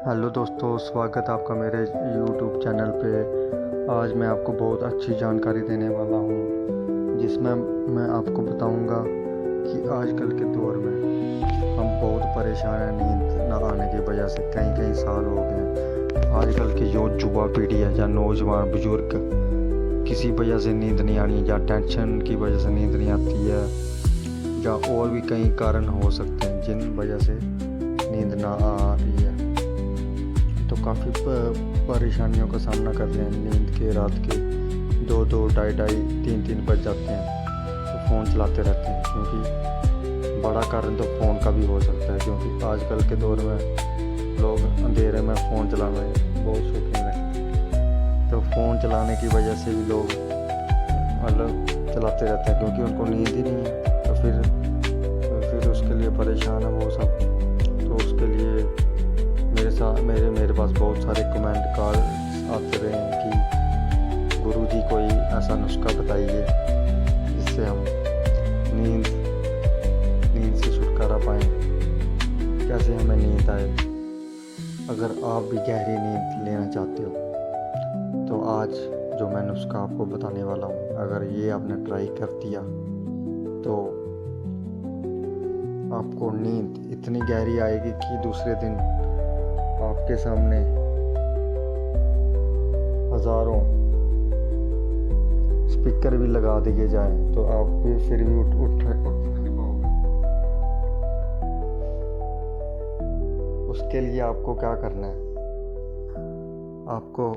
Hello दोस्तों, स्वागत है आपका मेरे YouTube चैनल पे। आज मैं आपको बहुत अच्छी जानकारी देने वाला हूँ, जिसमें मैं आपको बताऊँगा कि आजकल के दौर में हम बहुत परेशान हैं नींद ना आने की वजह से। कई कई साल हो गए। आजकल की जो युवा पीढ़ी है या नौजवान बुजुर्ग, किसी वजह से नींद नहीं आनी, या टेंशन की वजह से नींद नहीं आती है, या और भी कई कारण हो सकते हैं जिन वजह से नींद ना आ रही है। तो काफ़ी परेशानियों का सामना कर रहे हैं। नींद के रात के 2-2, 2:30, 3-3 बज जाते हैं तो फ़ोन चलाते रहते हैं, क्योंकि बड़ा कारण तो फ़ोन का भी हो सकता है, क्योंकि आजकल के दौर में लोग अंधेरे में फ़ोन चलाने में बहुत शौकीन हैं। तो फ़ोन चलाने की वजह से भी लोग मतलब चलाते रहते हैं, क्योंकि उनको नींद ही नहीं है। तो फिर उसके लिए परेशान है वो सब। तो उसके लिए मेरे पास बहुत सारे कमेंट कॉल आते रहे हैं कि गुरुजी कोई ऐसा नुस्खा बताइए जिससे हम नींद से छुटकारा पाएँ, कैसे हमें नींद आए। अगर आप भी गहरी नींद लेना चाहते हो तो आज जो मैं नुस्खा आपको बताने वाला हूँ, अगर ये आपने ट्राई कर दिया तो आपको नींद इतनी गहरी आएगी कि दूसरे दिन आपके सामने हजारों स्पीकर भी लगा दिए जाए तो आप फिर भी उठ नहीं पाओगे। उसके लिए आपको क्या करना है, आपको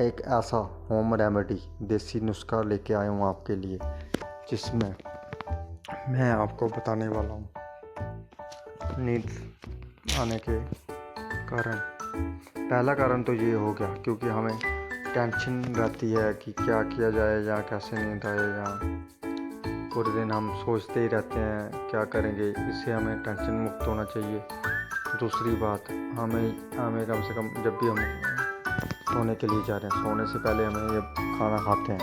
एक ऐसा होम रेमेडी, देसी नुस्खा लेके आया हूँ आपके लिए, जिसमें मैं आपको बताने वाला हूँ नींद आने के कारण। पहला कारण तो ये हो गया क्योंकि हमें टेंशन रहती है कि क्या किया जाए या कैसे नींद आए, या पूरे दिन हम सोचते ही रहते हैं क्या करेंगे। इससे हमें टेंशन मुक्त होना चाहिए। दूसरी बात, हमें कम से कम जब भी हम सोने के लिए जा रहे हैं, सोने से पहले हमें ये खाना खाते हैं,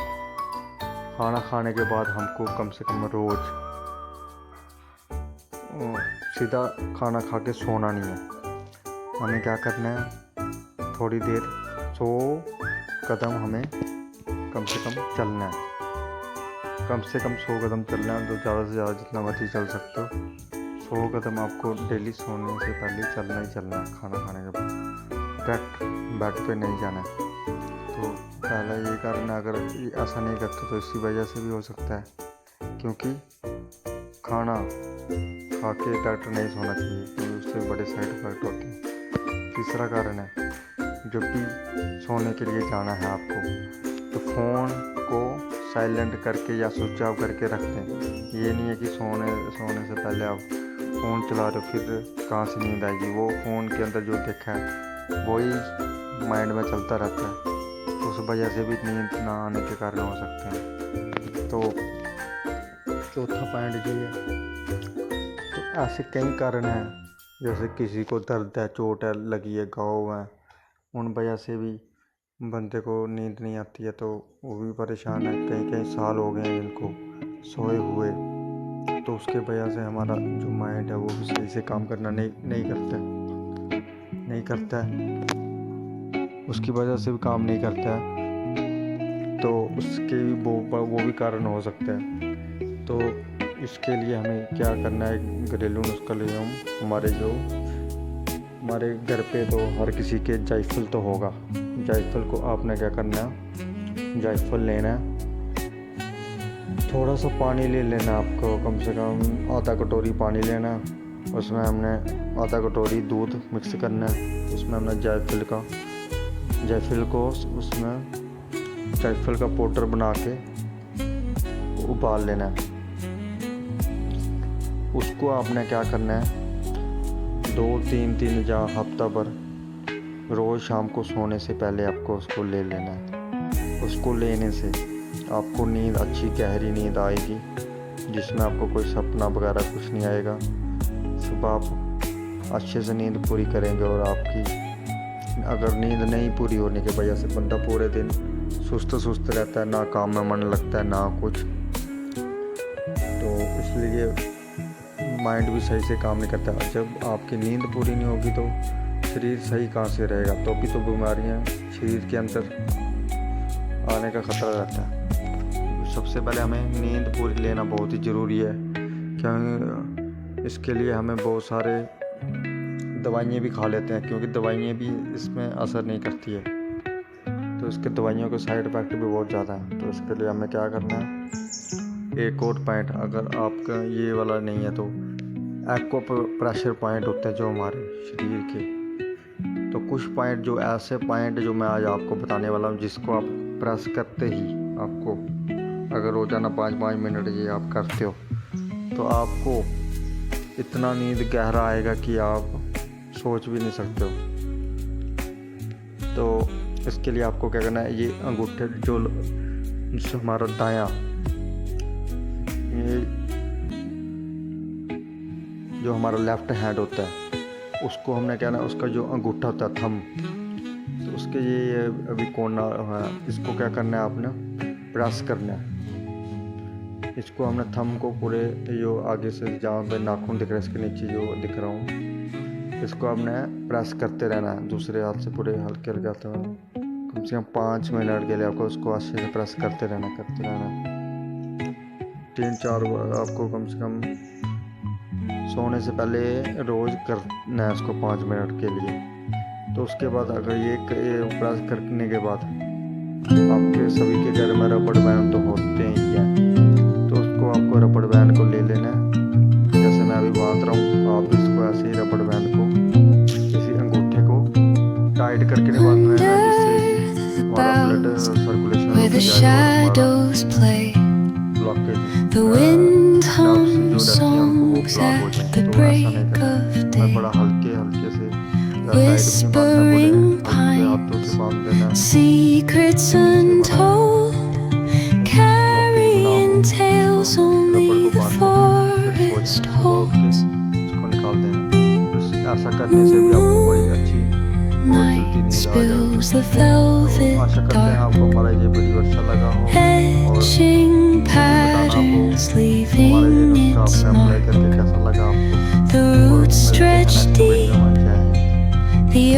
खाना खाने के बाद हमको कम से कम रोज़ सीधा खाना खा के सोना नहीं है। हमें क्या करना है, थोड़ी देर 100 कदम हमें कम से कम चलना है। कम से कम 100 कदम चलना है, तो ज़्यादा से ज़्यादा जितना मर्जी चल सकते हो। 100 कदम आपको डेली सोने से पहले चलना ही चलना है। खाना खाने के बाद डायरेक्ट बेड पे नहीं जाना है। तो पहला ये कारण है। अगर ऐसा नहीं करते तो इसी वजह से भी हो सकता है, क्योंकि खाना खा के डॉक्टर नहीं सोना चाहिए, क्योंकि उससे बड़े साइड इफेक्ट होते हैं। तीसरा कारण है, जब भी सोने के लिए जाना है आपको तो फ़ोन को साइलेंट करके या स्विच ऑफ करके रख दें। ये नहीं है कि सोने से पहले आप फ़ोन चला रहे हो, फिर कहाँ से नींद आएगी। वो फ़ोन के अंदर जो देखा है वही माइंड में चलता रहता है, तो उस वजह से भी नींद ना आने के कारण हो सकते हैं। तो चौथा पॉइंट ये है, तो ऐसे कई कारण हैं, जैसे किसी को दर्द है, चोट है लगी है, घाव है, उन वजह से भी बंदे को नींद नहीं आती है, तो वो भी परेशान है। कई साल हो गए हैं जिनको सोए हुए, तो उसके वजह से हमारा जो माइंड है वो भी सही से काम करना नहीं करता है, उसकी वजह से भी काम नहीं करता है। तो उसके भी वो भी कारण हो सकता है। तो इसके लिए हमें क्या करना है, घरेलू नुस्खा ले हम हमारे घर पे तो हर किसी के जायफल तो होगा। जायफल को आपने क्या करना है, जायफल लेना है, थोड़ा सा पानी ले लेना, आपको कम से कम आधा कटोरी पानी लेना। उसमें हमने आधा कटोरी दूध मिक्स करना है। उसमें हमने जायफल को उसमें जायफल का पाउडर बना के उबाल लेना है। उसको आपने क्या करना है, 2-3 या हफ्ता भर रोज़ शाम को सोने से पहले आपको उसको ले लेना है। उसको लेने से आपको नींद, अच्छी गहरी नींद आएगी, जिसमें आपको कोई सपना वगैरह कुछ नहीं आएगा। सुबह आप अच्छे से नींद पूरी करेंगे। और आपकी अगर नींद नहीं पूरी होने की वजह से बंदा पूरे दिन सुस्त रहता है, ना काम में मन लगता है ना कुछ, तो इसलिए माइंड भी सही से काम नहीं करता। जब आपकी नींद पूरी नहीं होगी तो शरीर सही कहाँ से रहेगा, तो भी तो बीमारियाँ शरीर के अंदर आने का ख़तरा रहता है। सबसे पहले हमें नींद पूरी लेना बहुत ही ज़रूरी है, क्योंकि इसके लिए हमें बहुत सारे दवाइयाँ भी खा लेते हैं, क्योंकि दवाइयाँ भी इसमें असर नहीं करती है, तो इसके दवाइयों के साइड इफ़ेक्ट भी बहुत ज़्यादा है। तो इसके लिए हमें क्या करना है, एक और पॉइंट, अगर आपका ये वाला नहीं है तो एक्वा प्रेशर पॉइंट होते हैं जो हमारे शरीर के, तो कुछ पॉइंट जो ऐसे पॉइंट जो मैं आज आपको बताने वाला हूँ, जिसको आप प्रेस करते ही आपको, अगर रोज़ाना 5-5 मिनट ये आप करते हो तो आपको इतना नींद गहरा आएगा कि आप सोच भी नहीं सकते हो। तो इसके लिए आपको क्या करना है, ये अंगूठे जो हमारा दायां, ये जो हमारा लेफ्ट हैंड होता है, उसको हमने क्या ना, उसका जो अंगूठा होता है थंब, तो उसके ये अभी कोना है, इसको क्या करना है, आपने प्रेस करना है। इसको हमने थंब को पूरे जो आगे से जहाँ पे नाखून दिख रहा है, इसके नीचे जो दिख रहा हूँ, इसको हमने प्रेस करते रहना है दूसरे हाथ से, पूरे हल्के हल्के हाथ में कम से कम 5 मिनट के लिए आपको उसको अच्छे से प्रेस करते रहना 3-4 बार आपको कम से कम सोने से पहले रोज़ करना है उसको 5 मिनट के लिए। तो उसके बाद अगर ये प्रेस करने के बाद आपके सभी के घर में रबड़ बैंड तो होते ही हैं, तो उसको आपको रबड़ बैंड को ले लेना है, जैसे मैं अभी बात रहा हूँ, आप इसको ऐसे ही रबड़ बैंड को किसी अंगूठे को टाइट करके नहीं बांधना है, जिससे हमारा ब्लड सर्कुलेशन बड़ा हल्के हल्के से Whispering pines, secrets untold, carrying tales only the forest holds. ऐसा करने से भी आपको बड़ी अच्छी Night spills the velvet आपको हमारा ये वीडियो अच्छा लगा हो, etching patterns, leaving its mark. कैसा लगा आपको, The roots stretch deep, the